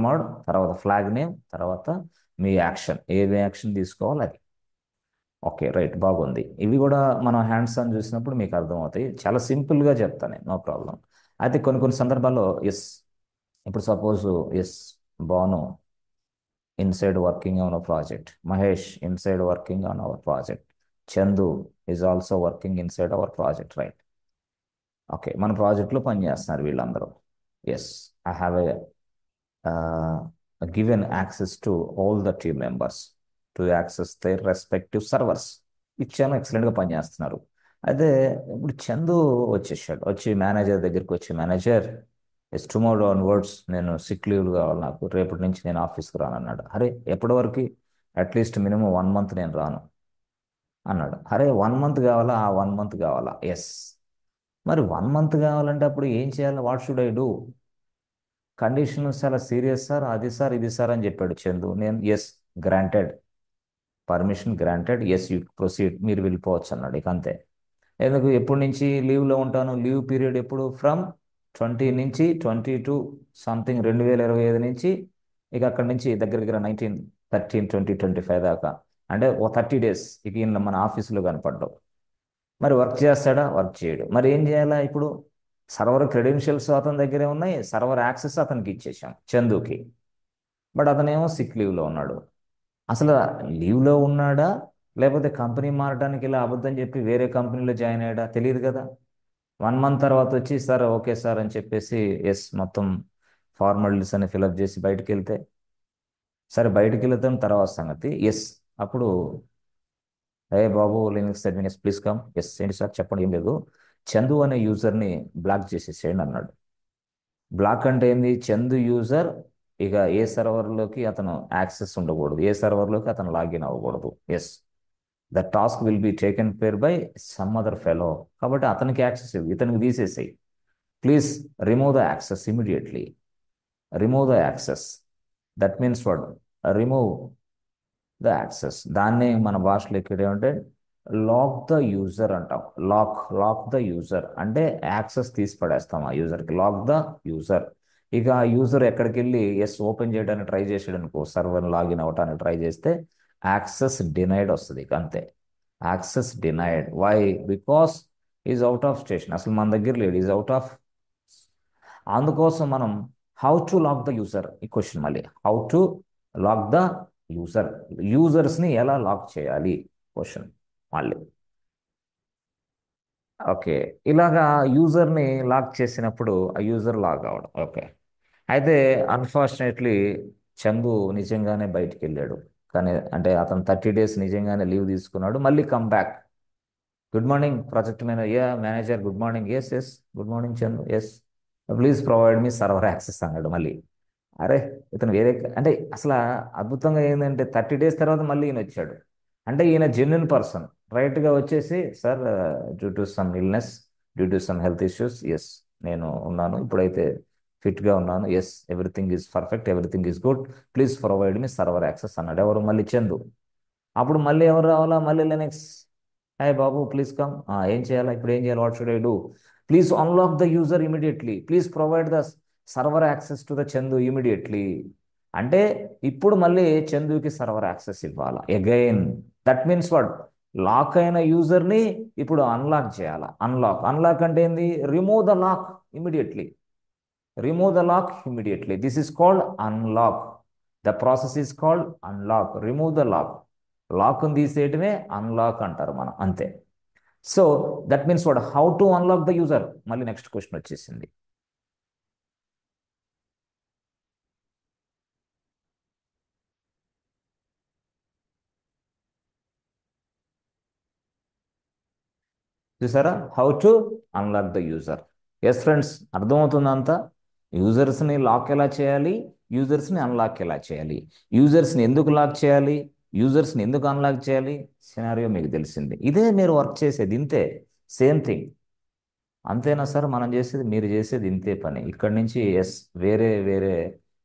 Mode, తర్వాత flag name, తర్వాత మీ action, ఏది యాక్షన్ తీసుకోవాలి అది. ఓకే, రైట్, బాగుంది. ఇవి కూడా మనం హ్యాండ్స్ ఆన్ చూసినప్పుడు మీకు అర్థమవుతాయి. చాలా సింపుల్గా చెప్తాను నేను, నో ప్రాబ్లం. అయితే కొన్ని కొన్ని సందర్భాల్లో ఎస్, ఇప్పుడు suppose yes, Banu inside working on a project, Mahesh inside working on our project, Chandu is also working inside our project, right. Okay, మన ప్రాజెక్ట్లో పనిచేస్తున్నారు వీళ్ళందరూ. Yes, I have a given access to all the team members to access their respective servers. ఇచ్చాను, ఎక్సలెంట్గా పనిచేస్తున్నారు. అయితే ఇప్పుడు చందు వచ్చేసాడు, వచ్చి మేనేజర్ దగ్గరికి వచ్చి, మేనేజర్ ఎస్ టుమారో ఆన్వర్డ్స్ నేను సిక్ లీవ్ కావాలి, నాకు రేపటి నుంచి నేను ఆఫీస్కి రాను అన్నాడు. అరే ఎప్పటి వరకు? అట్లీస్ట్ మినిమం 1 మంత్ నేను రాను అన్నాడు. అరే 1 మంత్ కావాలా? ఆ 1 మంత్ కావాలా? ఎస్. మరి 1 మంత్ కావాలంటే అప్పుడు ఏం చేయాలి? What should I do? Condition చాలా సీరియస్ సార్, అది సార్ ఇది సార్ అని చెప్పాడు చందు. నేను yes, granted, permission granted, yes you proceed, మీరు వెళ్ళిపోవచ్చు అన్నాడు. ఇక అంతే. ఎందుకు? ఎప్పటి నుంచి లీవ్లో ఉంటాను? లీవ్ పీరియడ్ ఎప్పుడు? ఫ్రమ్ 20 నుంచి 22 సంథింగ్ 2025 నుంచి, ఇక అక్కడి నుంచి దగ్గర దగ్గర 19, 13, 20, 25 దాకా, అంటే ఓ 30 డేస్ ఇక ఈయన మన ఆఫీసులో కనపడ్డావు. మరి వర్క్ చేస్తాడా? వర్క్ చేయడు. మరి ఏం చేయాలా ఇప్పుడు? సర్వర్ క్రెడెన్షియల్స్ అతని దగ్గరే ఉన్నాయి, సర్వర్ యాక్సెస్ అతనికి ఇచ్చేసాం, చందుకి. బట్ అతనేమో సిక్ లీవ్లో ఉన్నాడు. అసలు లీవ్లో ఉన్నాడా, లేకపోతే కంపెనీ మారడానికి ఇలా అబద్ధం చెప్పి వేరే కంపెనీలో జాయిన్ అయ్యాడా? తెలియదు కదా. 1 మంత్ తర్వాత వచ్చి సార్ ఓకే సార్ అని చెప్పేసి ఎస్ మొత్తం ఫార్మాలిటీస్ అని ఫిలప్ చేసి బయటికి వెళ్తే, సరే బయటికి వెళ్తాం తర్వాత సంగతి. ఎస్, అప్పుడు ఏ బాబు Linux admin, yes please come. Yes ఏంటి సార్ చెప్పండి. ఏం లేదు, చందు అనే యూజర్ని బ్లాక్ చేసేసేయండి అన్నాడు. బ్లాక్ అంటే ఏంది? చందు యూజర్ ఇక ఏ సర్వర్లోకి అతను యాక్సెస్ ఉండకూడదు, ఏ సర్వర్లోకి అతను లాగిన్ అవ్వకూడదు. Yes, the task will be taken care by some other fellow. కాబట్టి అతనికి యాక్సెస్ ఇవ్వు, ఇతనికి తీసేసేయి. Please remove the access immediately. Remove the access, that means what? Remove the access. దాన్ని మన భాషలో ఇక్కడ ఏమంటే లాక్ ద యూజర్ అంటాం. లాక్ ద యూజర్ అంటే యాక్సెస్ తీసి పడేస్తాం ఆ యూజర్కి. Lock the user. ఇక ఆ యూజర్ ఎక్కడికి వెళ్ళి ఎస్ ఓపెన్ చేయడానికి ట్రై చేసాడు అనుకో, సర్వర్ లాగిన్ అవ్వడానికి ట్రై చేస్తే యాక్సెస్ డినైడ్ వస్తుంది. ఇక అంతే, access denied. Why? Because is out of station, అసలు మన దగ్గర లేడు, ఈజ్ అవుట్ ఆఫ్. అందుకోసం మనం how to lock the user, ఈ క్వశ్చన్ మళ్ళీ how to lock the user, యూజర్స్ని ఎలా లాక్ చేయాలి క్వశ్చన్ మళ్ళీ. ఓకే, ఇలాగా యూజర్ని లాక్ చేసినప్పుడు ఆ యూజర్ లాక్ అవడం. ఓకే, అయితే అన్ఫార్చునేట్లీ చందు నిజంగానే బయటికి వెళ్ళాడు. కానీ అంటే అతను 30 డేస్ నిజంగానే లీవ్ తీసుకున్నాడు, మళ్ళీ come back. Good morning project manager, yeah manager good morning, yes yes good morning Chandu, yes please provide me server access అన్నాడు మళ్ళీ. అరే ఇతను వేరే అంటే అసలు అద్భుతంగా ఏంటంటే 30 డేస్ తర్వాత మళ్ళీ ఈయన వచ్చాడు. అంటే ఈయన జెన్యున్ పర్సన్, రైట్గా వచ్చేసి sir due to some illness, due to some health issues, yes నేను ఉన్నాను ఇప్పుడైతే, ఫిట్గా ఉన్నాను, yes everything is perfect, everything is good, please provide me server access అన్నాడు. ఎవరు? మళ్ళీ చందు. అప్పుడు మళ్ళీ ఎవరు రావాలా? మళ్ళీ లెనెక్స్, హాయ్ బాబు ప్లీజ్ కమ్. ఏం చేయాలా ఇప్పుడు? ఏం చేయాలి? What should I do? Please unlock the user immediately, please provide the server access to the Chandu immediately. అంటే ఇప్పుడు మళ్ళీ చందుకి సర్వర్ యాక్సెస్ ఇవ్వాలా again. That means what? Lock అయిన యూజర్ని ఇప్పుడు అన్లాక్ చేయాలా. అన్లాక్ అంటే ఏంది? Remove the lock immediately. Remove the lock immediately, this is called unlock. The process is called unlock. Remove the lock, లాక్ని తీసేయటమే అన్లాక్ అంటారు మనం, అంతే. So that means what? How to unlock the user. మళ్ళీ next question వచ్చేసింది. చూసారా? How to unlock the user. Yes friends, అర్థమవుతుంది అంతా. యూజర్స్ని లాక్ ఎలా చేయాలి, యూజర్స్ని అన్లాక్ ఎలా చేయాలి, యూజర్స్ని ఎందుకు లాక్ చేయాలి, యూజర్స్ని ఎందుకు అన్లాక్ చేయాలి, సినారియో మీకు తెలిసింది. ఇదే మీరు వర్క్ చేసేది, ఇంతే, సేమ్ థింగ్. అంతేనా సార్ మనం చేసేది? మీరు చేసేది ఇంతే పని. ఇక్కడి నుంచి ఎస్, వేరే వేరే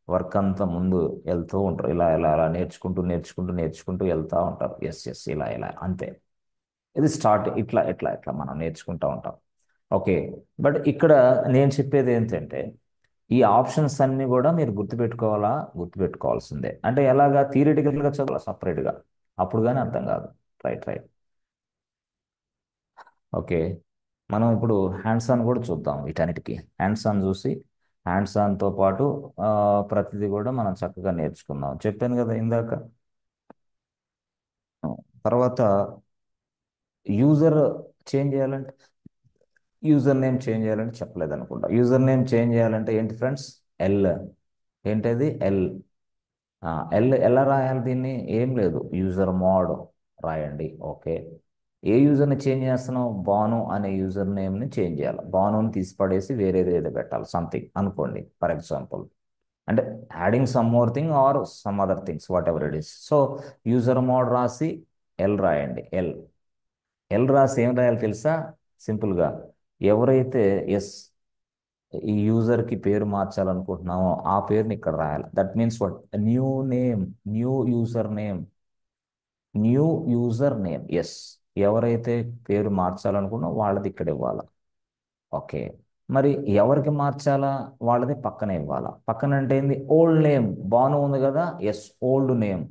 వర్క్ అంతా ముందు వెళ్తూ ఉంటారు. ఇలా ఇలా ఇలా నేర్చుకుంటూ నేర్చుకుంటూ నేర్చుకుంటూ వెళ్తూ ఉంటారు. ఎస్ ఎస్, ఇలా ఇలా అంతే. ఇది స్టార్ట్, ఇట్లా ఇట్లా ఇట్లా మనం నేర్చుకుంటూ ఉంటాం. ఓకే, బట్ ఇక్కడ నేను చెప్పేది ఏంటంటే ఈ ఆప్షన్స్ అన్ని కూడా మీరు గుర్తుపెట్టుకోవాలా, గుర్తుపెట్టుకోవాల్సిందే. అంటే ఎలాగా థియరిటికల్గా చదవాలి సపరేట్గా, అప్పుడు కానీ అర్థం కాదు. Right, right. ఓకే, మనం ఇప్పుడు హ్యాండ్స్ ఆన్ కూడా చూద్దాం. వీటన్నిటికీ హ్యాండ్స్ ఆన్ చూసి, హ్యాండ్స్ ఆన్తో పాటు ప్రతిదీ కూడా మనం చక్కగా నేర్చుకుందాం. చెప్పాను కదా ఇందాక. తర్వాత యూజర్ చేంజ్ చేయాలంటే, యూజర్ నేమ్ చేంజ్ చేయాలంటే చెప్పలేదు అనుకుంటా. యూజర్ నేమ్ చేంజ్ చేయాలంటే ఏంటి ఫ్రెండ్స్? ఎల్. ఏంటది? ఎల్. ఎల్ ఎలా రాయాలి దీన్ని? ఏం లేదు, యూజర్ మోడ్ రాయండి. ఓకే. ఏ యూజర్ని చేంజ్ చేస్తున్నావు? బాను అనే యూజర్ నేమ్ని చేంజ్ చేయాలి. బానుని తీసి పడేసి వేరేది ఏదో పెట్టాలి, సంథింగ్ అనుకోండి ఫర్ ఎగ్జాంపుల్. అంటే adding some more thing or some other things, what ever it is. So user mod రాసి ఎల్ రాయండి. ఎల్. ఎల్ రాసి ఏం రాయాలి తెలుసా? సింపుల్గా, ఎవరైతే ఎస్ ఈ యూజర్కి పేరు మార్చాలనుకుంటున్నామో ఆ పేరుని ఇక్కడ రాయాలి. That means what? New name, new user name, new user name. Yes, ఎవరైతే పేరు మార్చాలనుకున్నా వాళ్ళది ఇక్కడ ఇవ్వాలా. ఓకే. మరి ఎవరికి మార్చాలా? వాళ్ళది పక్కనే ఇవ్వాలా. పక్కన అంటే ఏంది? Old name. బాను ఉంది కదా, yes, old name,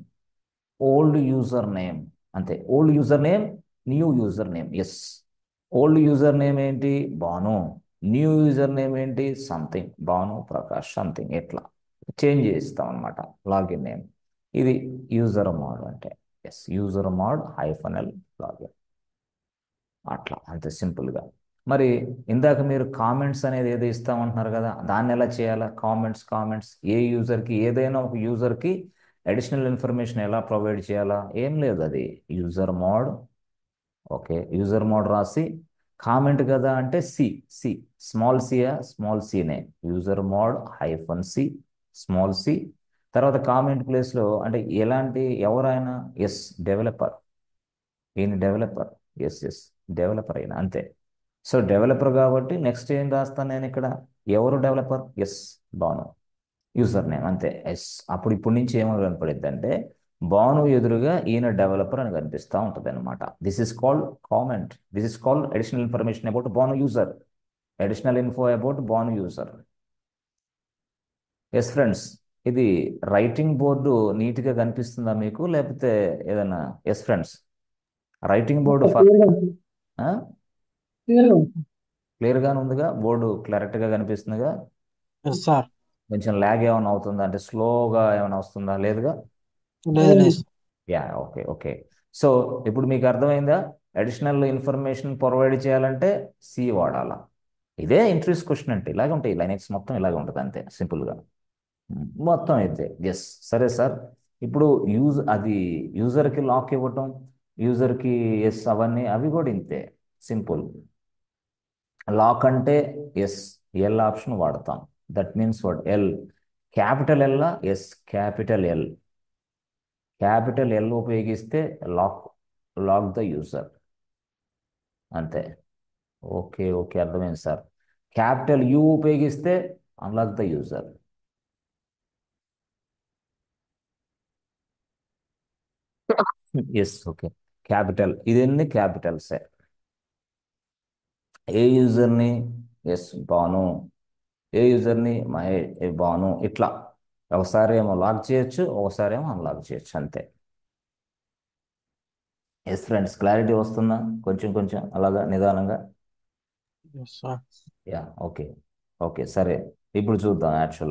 old user name. అంతే, old user name, new user name. Yes, old user name ఏంటి? బాను. న్యూ యూజర్ నేమ్ ఏంటి? Something, Bhanu Prakash something. ఎట్లా చేంజ్ చేస్తాం అనమాట లాగిన్ నేమ్. ఇది యూజర్ మోడ్ అంటే. Yes, user mod -l login. అట్లా, అంతే సింపుల్గా. మరి ఇందాక మీరు కామెంట్స్ అనేది ఏదో ఇస్తామంటున్నారు కదా, దాన్ని ఎలా చేయాలా? కామెంట్స్, కామెంట్స్ ఏ యూజర్కి, ఏదైనా ఒక యూజర్కి అడిషనల్ ఇన్ఫర్మేషన్ ఎలా ప్రొవైడ్ చేయాలా? ఏం లేదు, అది user mod. Okay, user mod రాసి కామెంట్ కదా అంటే సి, సి స్మాల్ సియా, స్మాల్ సినే, user mod -c small C. తర్వాత కామెంట్ ప్లేస్లో అంటే ఎలాంటి, ఎవరైనా, ఎస్ డెవలపర్, ఈయన డెవలపర్, ఎస్ ఎస్ డెవలపర్ అయినా అంతే. సో డెవలపర్ కాబట్టి నెక్స్ట్ ఏం రాస్తాను నేను ఇక్కడ? ఎవరు developer? Yes, Banu. User name అంతే, ఎస్. అప్పుడు ఇప్పటి నుంచి ఏమో కనపడిద్ది అంటే బాను ఎదురుగా ఈయన డెవలపర్ అని కనిపిస్తూ ఉంటుంది అనమాట. This is called comment. This is called additional information about Banu user. Additional info about Banu user. Yes friends, ఇది రైటింగ్ బోర్డు నీట్గా కనిపిస్తుందా మీకు, లేకపోతే ఏదైనా? ఎస్ ఫ్రెండ్స్, రైటింగ్ బోర్డు క్లియర్గా ఉంది. క్లియర్గా ఉంది. క్లియర్గానే ఉందిగా, బోర్డు క్లారిటీగా కనిపిస్తుందిగా. Yes sir. కొంచెం ల్యాగ్ ఏమైనా అవుతుందా, అంటే స్లోగా ఏమైనా వస్తుందా? లేదుగా. లేదు లేదు sir. Yeah, okay, okay. So ఇప్పుడు మీకు అర్థమైందా? అడిషనల్ ఇన్ఫర్మేషన్ ప్రొవైడ్ చేయాలంటే సి వాడాలా. ఇదే ఇంట్రెస్ట్ క్వశ్చన్ అంటే ఇలాగే ఉంటాయి, లైనెక్స్ మొత్తం ఇలాగే ఉంటుంది అంతే సింపుల్గా. మొత్తం అయితే ఎస్. సరే సార్, ఇప్పుడు అది యూజర్కి లాక్ ఇవ్వటం, యూజర్కి ఎస్ అవన్నీ అవి కూడా ఇంతే సింపుల్. లాక్ అంటే ఎస్, ఎల్ ఆప్షన్ వాడతాం. That means what? L. Capital L, yes capital L. Capital L ఉపయోగిస్తే లాక్, లాక్ ద యూజర్. అంతే. ఓకే, ఓకే, అర్థమైంది సార్. క్యాపిటల్ యూ ఉపయోగిస్తే unlock the user. Yes, okay. Capital ఇదన్నీ క్యాపిటల్సే. ఏ యూజర్ని? ఎస్ బాను. ఏ యూజర్ని? బాను. ఇట్లా ఒకసారి ఏమో లాక్ చేయొచ్చు, ఒకసారి ఏమో అన్లాక్ చేయొచ్చు అంతే. ఎస్ ఫ్రెండ్స్, క్లారిటీ వస్తుందా? కొంచెం కొంచెం అలాగా నిదానంగా. Yes sir. Yeah, okay. Okay, సరే. ఇప్పుడు చూద్దాం యాక్చువల్గా.